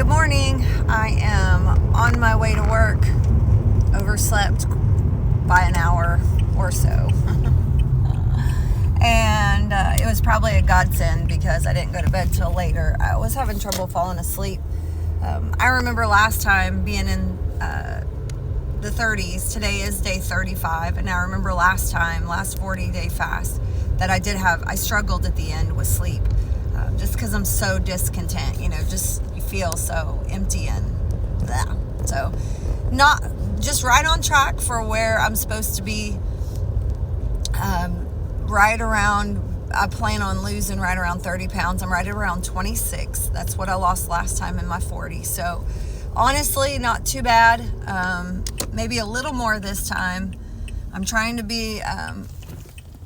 Good morning. I am on my way to work. Overslept by an hour or so. And it was probably a godsend because I didn't go to bed till later. I was having trouble falling asleep. I remember last time being in the 30s. Today is day 35. And I remember last 40-day fast, that I struggled at the end with sleep. Just because I'm so discontent, just you feel so empty and blah. So not just right on track for where I'm supposed to be. Right around, I plan on losing right around 30 pounds. I'm right around 26. That's what I lost last time in my 40s. So honestly, not too bad. Maybe a little more this time. I'm trying to be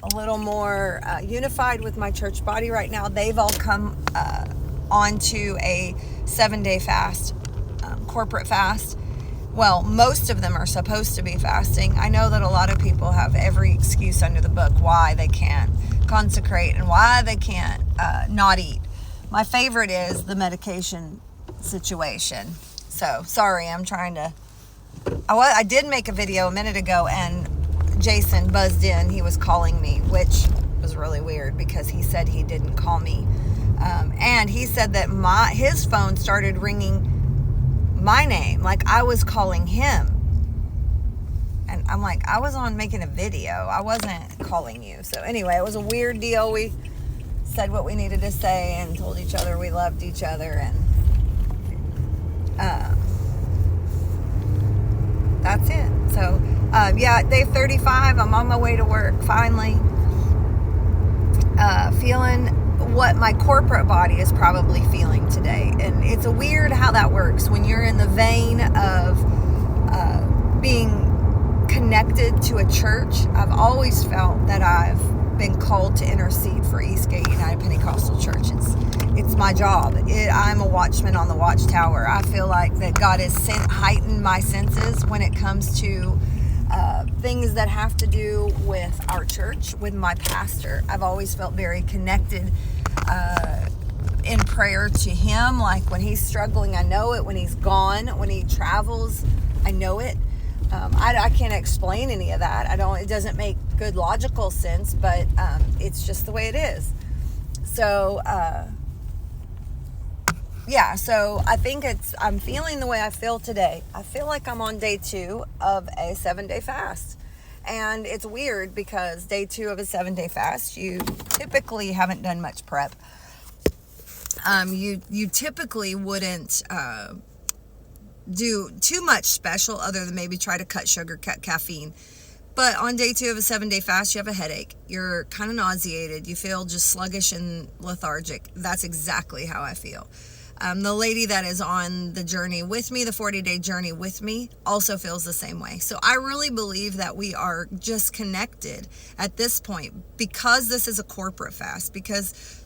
a little more unified with my church body right now. They've all come onto a 7-day fast, corporate fast. Well, most of them are supposed to be fasting. I know that a lot of people have every excuse under the book why they can't consecrate and why they can't not eat. My favorite is the medication situation. So, sorry, I'm trying to... I did make a video a minute ago, and Jason buzzed in. He was calling me, which was really weird because he said he didn't call me. And he said that his phone started ringing my name, like I was calling him. And I'm like, I was on making a video. I wasn't calling you. So anyway, it was a weird deal. We said what we needed to say and told each other we loved each other. And that's it. So, day 35, I'm on my way to work, finally. Feeling what my corporate body is probably feeling today. And it's a weird how that works when you're in the vein of being connected to a church. I've always felt that I've been called to intercede for Eastgate United Pentecostal Church. It's my job. I'm a watchman on the watchtower. I feel like that God has heightened my senses when it comes to things that have to do with our church, with my pastor. I've always felt very connected in prayer to him. Like when he's struggling, I know it. When he's gone, when he travels, I know it. I can't explain any of that. It doesn't make good logical sense, but it's just the way it is. So, so I think I'm feeling the way I feel today. I feel like I'm on day 2 of a 7-day fast. And it's weird because day 2 of a 7-day fast, you typically haven't done much prep. You typically wouldn't do too much special other than maybe try to cut sugar, cut caffeine. But on day 2 of a 7-day fast, you have a headache. You're kind of nauseated. You feel just sluggish and lethargic. That's exactly how I feel. The lady that is on the journey with me, the 40-day journey with me, also feels the same way. So I really believe that we are just connected at this point because this is a corporate fast, because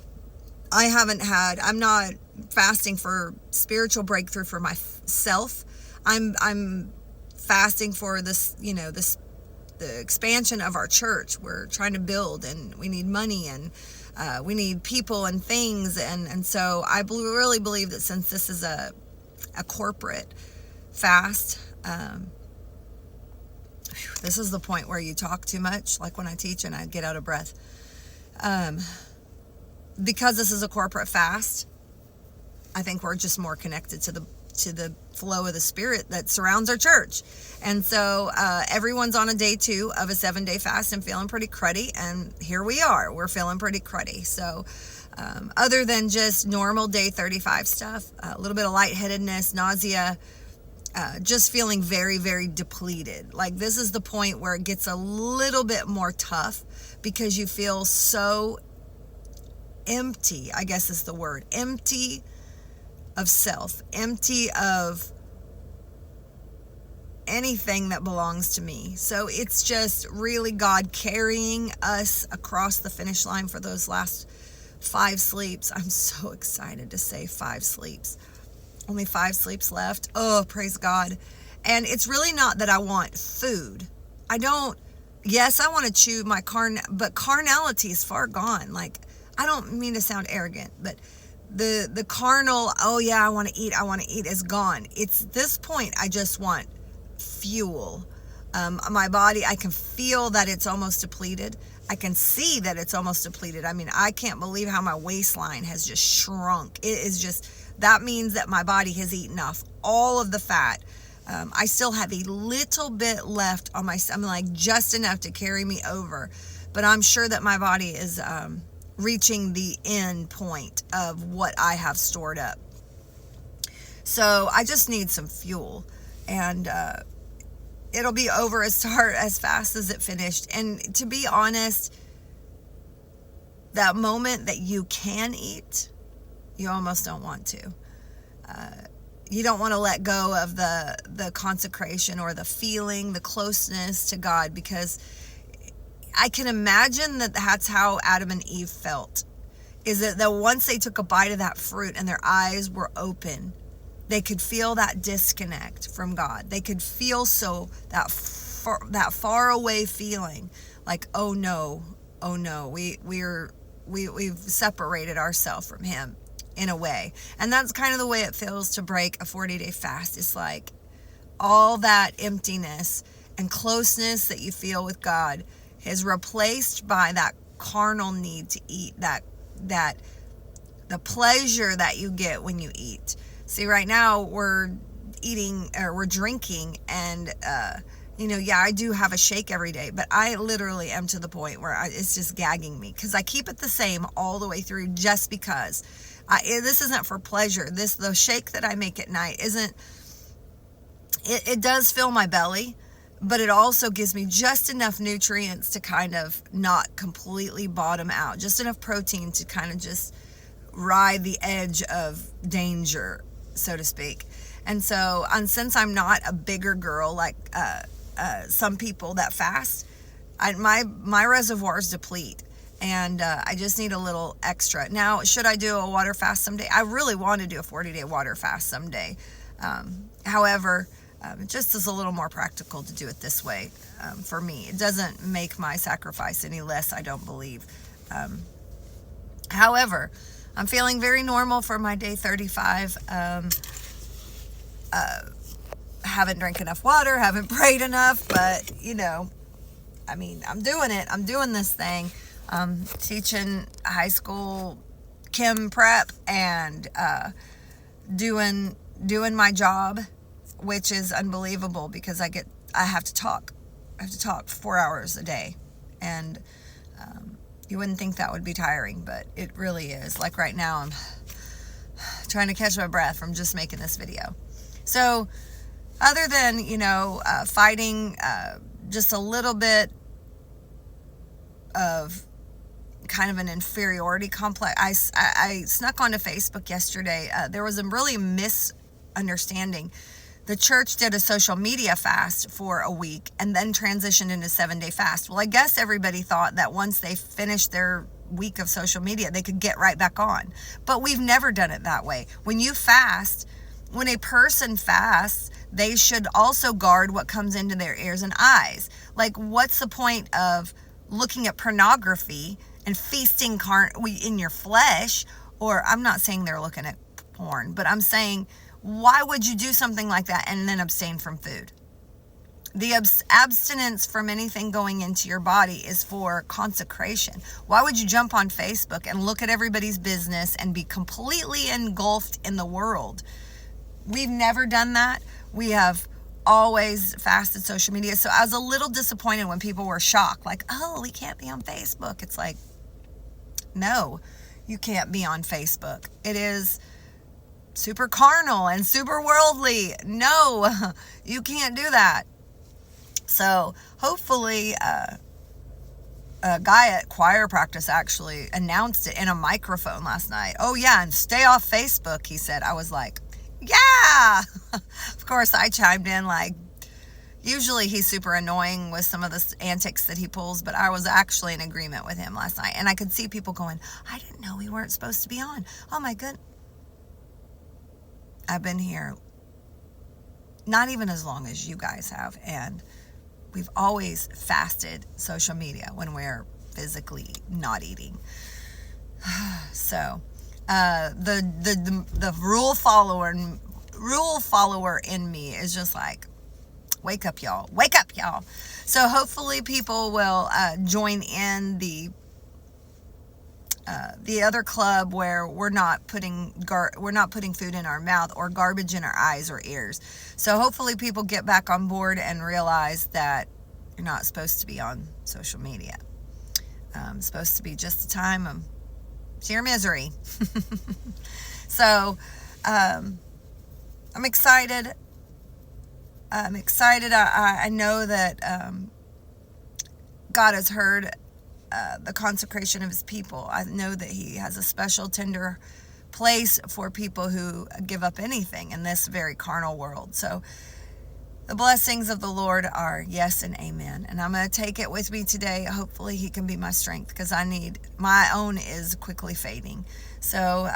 I'm not fasting for spiritual breakthrough for myself. I'm fasting for this, the expansion of our church. We're trying to build, and we need money, and we need people and things. And so I really believe that since this is a corporate fast, this is the point where you talk too much, like when I teach and I get out of breath. Because this is a corporate fast, I think we're just more connected to the flow of the Spirit that surrounds our church. And so everyone's on a day 2 of a 7-day fast and feeling pretty cruddy, and here we are, we're feeling pretty cruddy. So other than just normal day 35 stuff, a little bit of lightheadedness, nausea, just feeling very, very depleted. Like this is the point where it gets a little bit more tough because you feel so empty, I guess is the word, empty of self, empty of anything that belongs to me. So it's just really God carrying us across the finish line for those last 5 sleeps. I'm so excited to say 5 sleeps. Only 5 sleeps left. Oh, praise God. And it's really not that I want food. Yes, I want to chew my but carnality is far gone. Like, I don't mean to sound arrogant, but the carnal, oh yeah, I want to eat is gone. It's this point, I just want fuel. My body, I can feel that it's almost depleted. I can see that it's almost depleted. I mean, I can't believe how my waistline has just shrunk. It is just, that means that my body has eaten off all of the fat. I still have a little bit left on my stomach, like just enough to carry me over. But I'm sure that my body is reaching the end point of what I have stored up. So I just need some fuel. And it'll be over as fast as it finished. And to be honest, that moment that you can eat, you almost don't want to. You don't want to let go of the consecration or the feeling, the closeness to God, because I can imagine that that's how Adam and Eve felt. Is that once they took a bite of that fruit and their eyes were open, they could feel that disconnect from God. They could feel that far away feeling, like, oh no, we've separated ourselves from Him in a way. And that's kind of the way it feels to break a 40-day fast. It's like all that emptiness and closeness that you feel with God is replaced by that carnal need to eat, that the pleasure that you get when you eat. See, right now we're drinking, and I do have a shake every day, but I literally am to the point where it's just gagging me, because I keep it the same all the way through, just because this isn't for pleasure. The shake that I make at night isn't. It does fill my belly, but it also gives me just enough nutrients to kind of not completely bottom out, just enough protein to kind of just ride the edge of danger, so to speak. And so, since I'm not a bigger girl like some people that fast, my reservoirs deplete, and I just need a little extra. Now, should I do a water fast someday? I really want to do a 40-day water fast someday. However, it just is a little more practical to do it this way for me. It doesn't make my sacrifice any less, I don't believe. However, I'm feeling very normal for my day 35. Haven't drank enough water, haven't prayed enough, but I'm doing it. I'm doing this thing. Teaching high school chem prep and doing my job, which is unbelievable, because I have to talk 4 hours a day, and you wouldn't think that would be tiring, but it really is. Like right now, I'm trying to catch my breath from just making this video. So other than fighting just a little bit of kind of an inferiority complex, I snuck onto Facebook yesterday. There was a really misunderstanding. The church did a social media fast for a week and then transitioned into 7-day fast. Well, I guess everybody thought that once they finished their week of social media, they could get right back on. But we've never done it that way. When a person fasts, they should also guard what comes into their ears and eyes. Like, what's the point of looking at pornography and feasting in your flesh? Or I'm not saying they're looking at porn, but I'm saying, why would you do something like that and then abstain from food? The abstinence from anything going into your body is for consecration. Why would you jump on Facebook and look at everybody's business and be completely engulfed in the world? We've never done that. We have always fasted social media. So I was a little disappointed when people were shocked, like, oh, we can't be on Facebook. It's like, no, you can't be on Facebook. It is super carnal and super worldly. No, you can't do that. So hopefully a guy at choir practice actually announced it in a microphone last night. Oh yeah, and stay off Facebook, he said. I was like, yeah. Of course I chimed in, like, usually he's super annoying with some of the antics that he pulls, but I was actually in agreement with him last night. And I could see people going, I didn't know we weren't supposed to be on. Oh my goodness. I've been here not even as long as you guys have, and we've always fasted social media when we're physically not eating. So The rule follower in me is just like, wake up, y'all. Wake up, y'all. So hopefully people will join in the other club where we're not putting food in our mouth or garbage in our eyes or ears. So hopefully people get back on board and realize that you're not supposed to be on social media. It's supposed to be just a time of sheer misery. So I'm excited. I know that God has heard the consecration of his people. I know that he has a special tender place for people who give up anything in this very carnal world. So the blessings of the Lord are yes and amen. And I'm going to take it with me today. Hopefully he can be my strength, because my own is quickly fading. So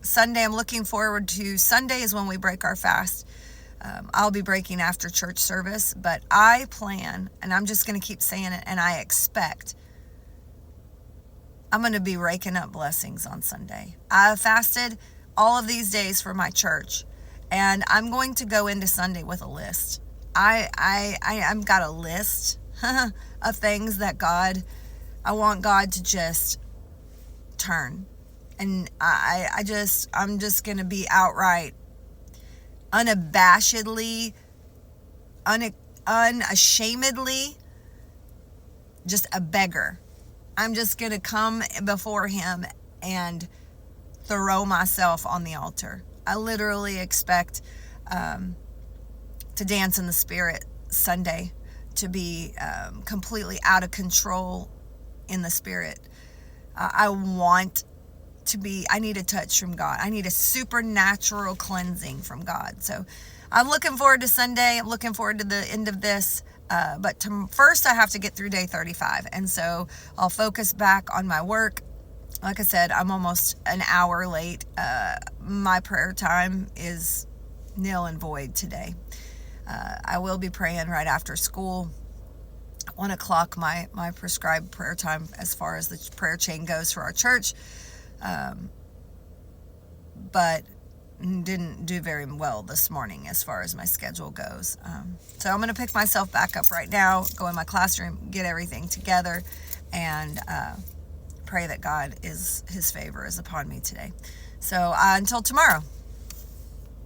Sunday, I'm looking forward to. Sunday is when we break our fast. I'll be breaking after church service, but I plan, and I'm just going to keep saying it, and I expect I'm going to be raking up blessings on Sunday. I fasted all of these days for my church, and I'm going to go into Sunday with a list. I've got a list of things that I want God to just turn, and I'm just going to be outright, unabashedly, unashamedly, just a beggar. I'm just going to come before him and throw myself on the altar. I literally expect to dance in the Spirit Sunday, to be completely out of control in the Spirit. I need a touch from God. I need a supernatural cleansing from God. So I'm looking forward to Sunday. I'm looking forward to the end of this. But first I have to get through day 35. And so I'll focus back on my work. Like I said, I'm almost an hour late. My prayer time is nil and void today. I will be praying right after school. 1 o'clock, my prescribed prayer time as far as the prayer chain goes for our church. But didn't do very well this morning as far as my schedule goes. So I'm going to pick myself back up right now, go in my classroom, get everything together, and pray that his favor is upon me today. So until tomorrow.